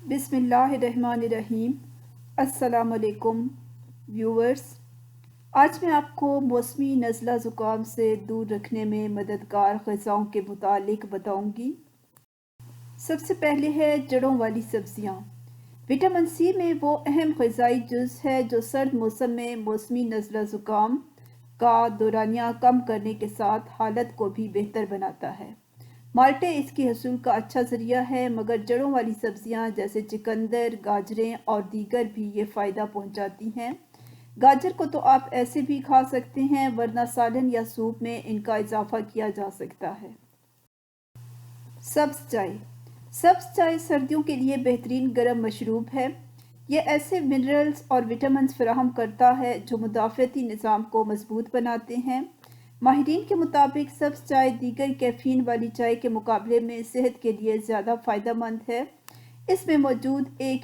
بسم اللہ الرحمن الرحیم۔ السلام علیکم ویورز۔ آج میں آپ کو موسمی نزلہ زکام سے دور رکھنے میں مددگار غذاؤں کے متعلق بتاؤں گی۔ سب سے پہلے ہے جڑوں والی سبزیاں۔ وٹامن سی میں وہ اہم غذائی جز ہے جو سرد موسم میں موسمی نزلہ زکام کا دورانیہ کم کرنے کے ساتھ حالت کو بھی بہتر بناتا ہے۔ مالٹے اس کی حصول کا اچھا ذریعہ ہے، مگر جڑوں والی سبزیاں جیسے چقندر، گاجریں اور دیگر بھی یہ فائدہ پہنچاتی ہیں۔ گاجر کو تو آپ ایسے بھی کھا سکتے ہیں، ورنہ سالن یا سوپ میں ان کا اضافہ کیا جا سکتا ہے۔ سبز چائے۔ سبز چائے سردیوں کے لیے بہترین گرم مشروب ہے۔ یہ ایسے منرلز اور وٹامنز فراہم کرتا ہے جو مدافعتی نظام کو مضبوط بناتے ہیں۔ ماہرین کے مطابق سبز چائے دیگر کیفین والی چائے کے مقابلے میں صحت کے لیے زیادہ فائدہ مند ہے۔ اس میں موجود ایک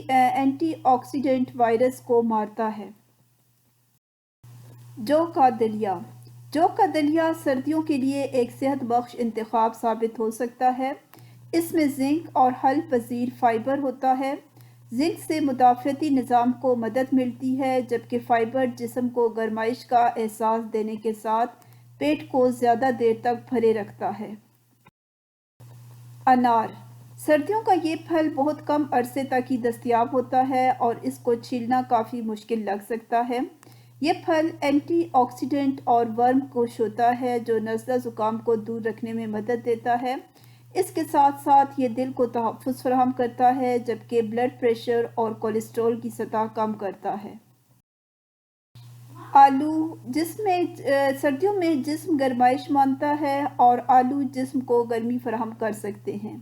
اینٹی آکسیڈنٹ وائرس کو مارتا ہے۔ جو کا دلیا۔ جو کا دلیا سردیوں کے لیے ایک صحت بخش انتخاب ثابت ہو سکتا ہے۔ اس میں زنک اور حل پذیر فائبر ہوتا ہے۔ زنک سے مدافعتی نظام کو مدد ملتی ہے، جبکہ فائبر جسم کو گرمائش کا احساس دینے کے ساتھ پیٹ کو زیادہ دیر تک بھرے رکھتا ہے۔ انار۔ سردیوں کا یہ پھل بہت کم عرصے تک ہی دستیاب ہوتا ہے اور اس کو چھیلنا کافی مشکل لگ سکتا ہے۔ یہ پھل اینٹی آکسیڈنٹ اور ورم کش ہوتا ہے جو نزلہ زکام کو دور رکھنے میں مدد دیتا ہے۔ اس کے ساتھ ساتھ یہ دل کو تحفظ فراہم کرتا ہے، جبکہ بلڈ پریشر اور کولیسٹرول کی سطح کم کرتا ہے۔ آلو۔ سردیوں میں جسم گرمائش مانتا ہے اور آلو جسم کو گرمی فراہم کر سکتے ہیں۔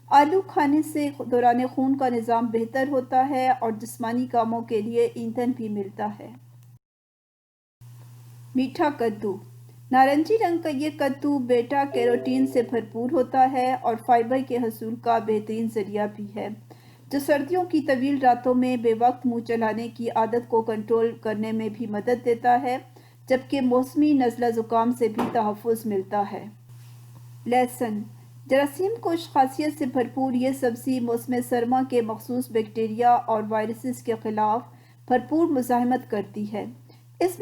آلو کھانے سے دوران خون کا نظام بہتر ہوتا ہے اور جسمانی کاموں کے لیے ایندھن بھی ملتا ہے۔ میٹھا کدو۔ نارنجی رنگ کا یہ کدو بیٹا کیروٹین سے بھرپور ہوتا ہے اور فائبر کے حصول کا بہترین ذریعہ بھی ہے، جو سردیوں کی طویل راتوں میں بے وقت منہ چلانے کی عادت کو کنٹرول کرنے میں بھی مدد دیتا ہے، جبکہ موسمی نزلہ زکام سے بھی تحفظ ملتا ہے۔ لہسن۔ جراثیم کش خاصیت سے بھرپور یہ سبزی موسم سرما کے مخصوص بیکٹیریا اور وائرسز کے خلاف بھرپور مزاحمت کرتی ہے۔ اس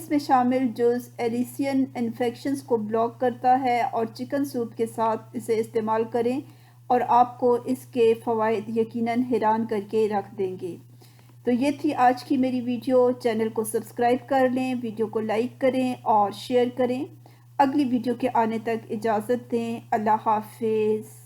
میں شامل جز ایلیسین انفیکشنز کو بلاک کرتا ہے اور چکن سوپ کے ساتھ اسے استعمال کریں اور آپ کو اس کے فوائد یقیناً حیران کر کے رکھ دیں گے۔ تو یہ تھی آج کی میری ویڈیو۔ چینل کو سبسکرائب کر لیں، ویڈیو کو لائک کریں اور شیئر کریں۔ اگلی ویڈیو کے آنے تک اجازت دیں۔ اللہ حافظ۔